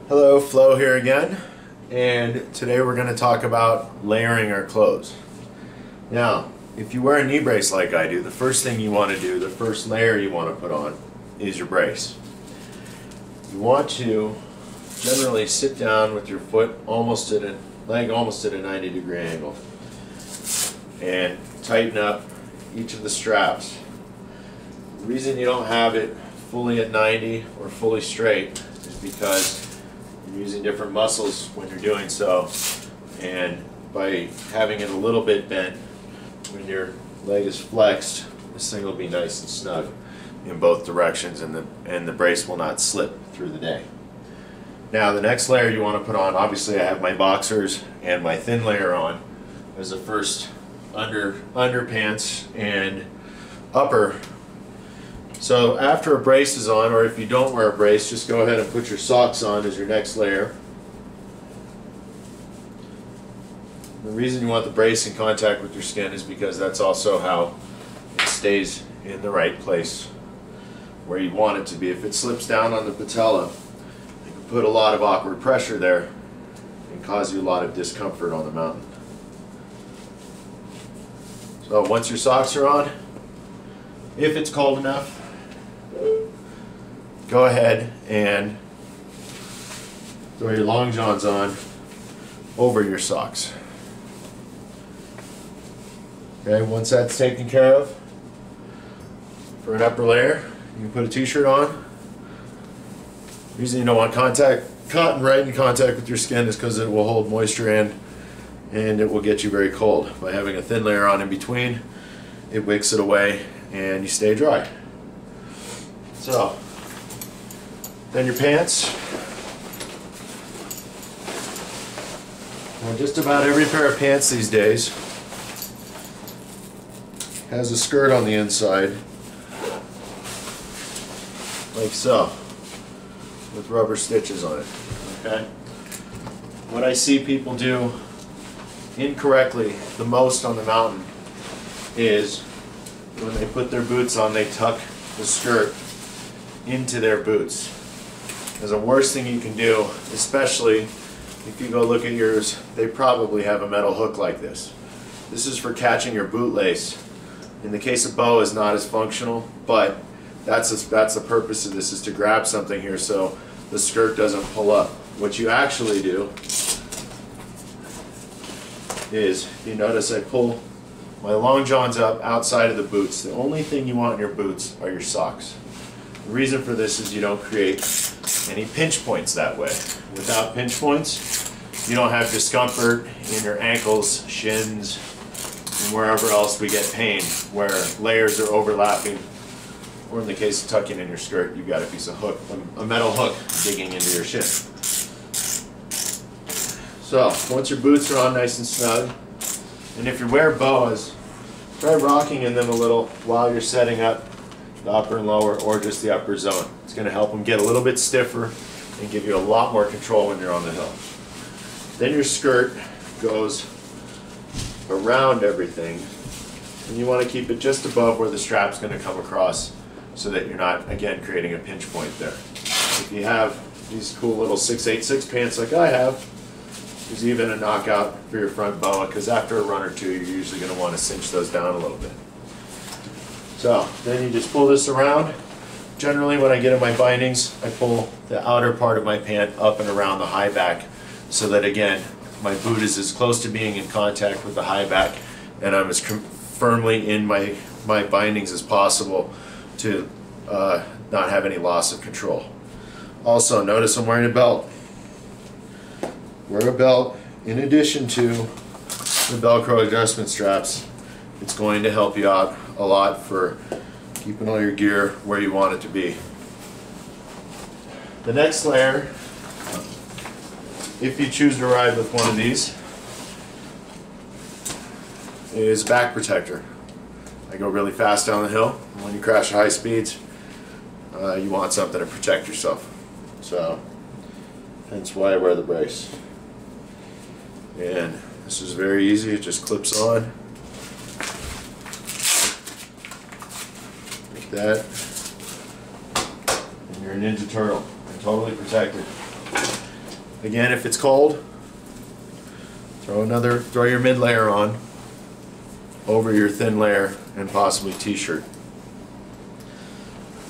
Hello, Flo here again, and today we're going to talk about layering our clothes. Now, if you wear a knee brace like I do, the first thing you want to do, the first layer you want to put on is your brace. You want to generally sit down with your foot almost at a 90-degree angle and tighten up each of the straps. The reason you don't have it fully at 90 or fully straight is because you're using different muscles when you're doing so, and by having it a little bit bent when your leg is flexed, this thing will be nice and snug in both directions, and the brace will not slip through the day. Now the next layer you want to put on, obviously I have my boxers and my thin layer on as the first underpants and upper. So after a brace is on, or if you don't wear a brace, just go ahead and put your socks on as your next layer. The reason you want the brace in contact with your skin is because that's also how it stays in the right place where you want it to be. If it slips down on the patella, it can put a lot of awkward pressure there and cause you a lot of discomfort on the mountain. So once your socks are on, if it's cold enough, go ahead and throw your long johns on over your socks. Okay, once that's taken care of, for an upper layer, you can put a t-shirt on. The reason you don't want cotton right in contact with your skin is because it will hold moisture in and it will get you very cold. By having a thin layer on in between, it wicks it away and you stay dry. So, then your pants. Now just about every pair of pants these days has a skirt on the inside, like so, with rubber stitches on it. Okay? What I see people do incorrectly the most on the mountain is when they put their boots on, they tuck the skirt into their boots. Because the worst thing you can do, especially if you go look at yours, they probably have a metal hook like this. This is for catching your bootlace. In the case of Bo, is not as functional, but that's the purpose of this, is to grab something here so the skirt doesn't pull up. What you actually do is, you notice I pull my long johns up outside of the boots. The only thing you want in your boots are your socks. The reason for this is you don't create any pinch points that way. Without pinch points, you don't have discomfort in your ankles, shins, and wherever else we get pain, where layers are overlapping, or in the case of tucking in your skirt, you've got a piece of hook, a metal hook digging into your shin. So, once your boots are on nice and snug, and if you wear boas, try rocking in them a little while you're setting up the upper and lower, or just the upper zone. It's going to help them get a little bit stiffer and give you a lot more control when you're on the hill. Then your skirt goes around everything, and you want to keep it just above where the strap's going to come across so that you're not, again, creating a pinch point there. If you have these cool little 686 pants like I have, there's even a knockout for your front boa, because after a run or two, you're usually going to want to cinch those down a little bit. So then you just pull this around. Generally when I get in my bindings, I pull the outer part of my pant up and around the high back so that, again, my boot is as close to being in contact with the high back and I'm as firmly in my bindings as possible to not have any loss of control. Also, notice I'm wearing a belt. Wear a belt in addition to the Velcro adjustment straps. It's going to help you out a lot for keeping all your gear where you want it to be. The next layer, if you choose to ride with one of these, is back protector. I go really fast down the hill. When you crash at high speeds, you want something to protect yourself. So, hence why I wear the brace. And this is very easy, it just clips on. Like that. And you're a Ninja Turtle. You're totally protected. Again, if it's cold, throw your mid layer on over your thin layer and possibly t-shirt.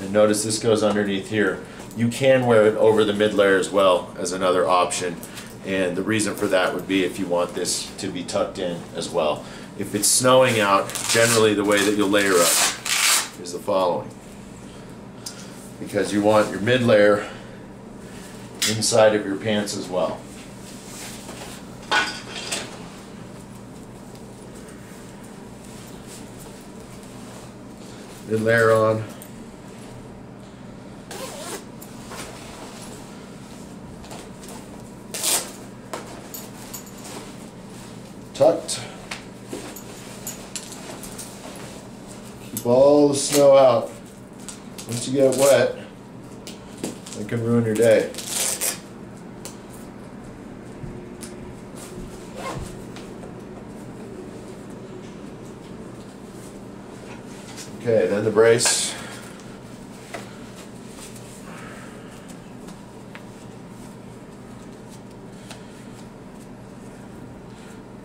And notice this goes underneath here. You can wear it over the mid layer as well as another option, and the reason for that would be if you want this to be tucked in as well. If it's snowing out, generally the way that you'll layer up is the following, because you want your mid layer inside of your pants as well. Mid layer on. Tucked. Keep all the snow out. Once you get wet, it can ruin your day. Okay, then the brace.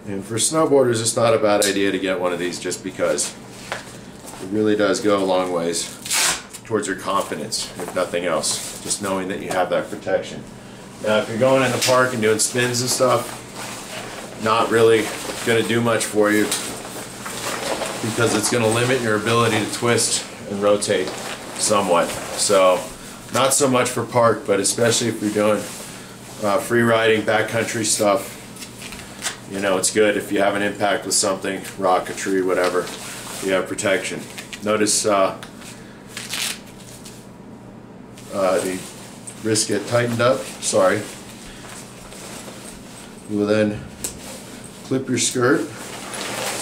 And for snowboarders, it's not a bad idea to get one of these just because it really does go a long ways towards your confidence, if nothing else, just knowing that you have that protection. Now, if you're going in the park and doing spins and stuff, not really going to do much for you because it's going to limit your ability to twist and rotate somewhat. So, not so much for park, but especially if you're doing free riding, backcountry stuff. You know, it's good if you have an impact with something, rock, a tree, whatever, you have protection. Notice the wrist get tightened up, sorry. You will then clip your skirt.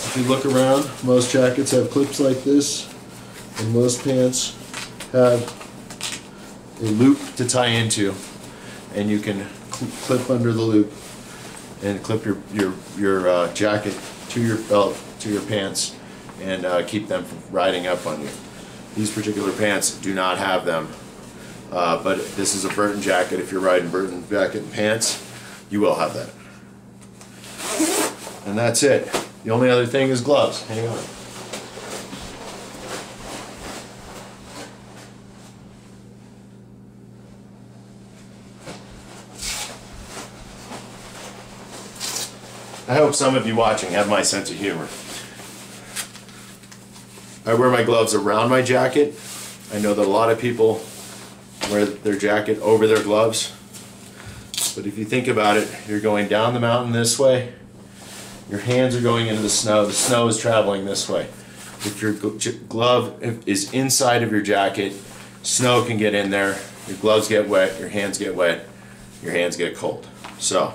If you look around, most jackets have clips like this, and most pants have a loop to tie into, and you can clip under the loop and clip your jacket to your belt, to your pants, and keep them from riding up on you. These particular pants do not have them, but this is a Burton jacket. If you're riding Burton jacket and pants, you will have that. And that's it. The only other thing is gloves. Hang on. I hope some of you watching have my sense of humor. I wear my gloves around my jacket. I know that a lot of people wear their jacket over their gloves. But if you think about it, you're going down the mountain this way. Your hands are going into the snow is traveling this way. If your glove is inside of your jacket, snow can get in there, your gloves get wet, your hands get wet, your hands get cold. So,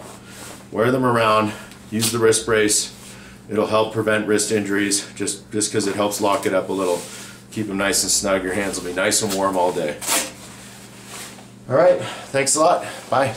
wear them around, use the wrist brace. It'll help prevent wrist injuries just because it helps lock it up a little. Keep them nice and snug, your hands will be nice and warm all day. Alright, thanks a lot, bye.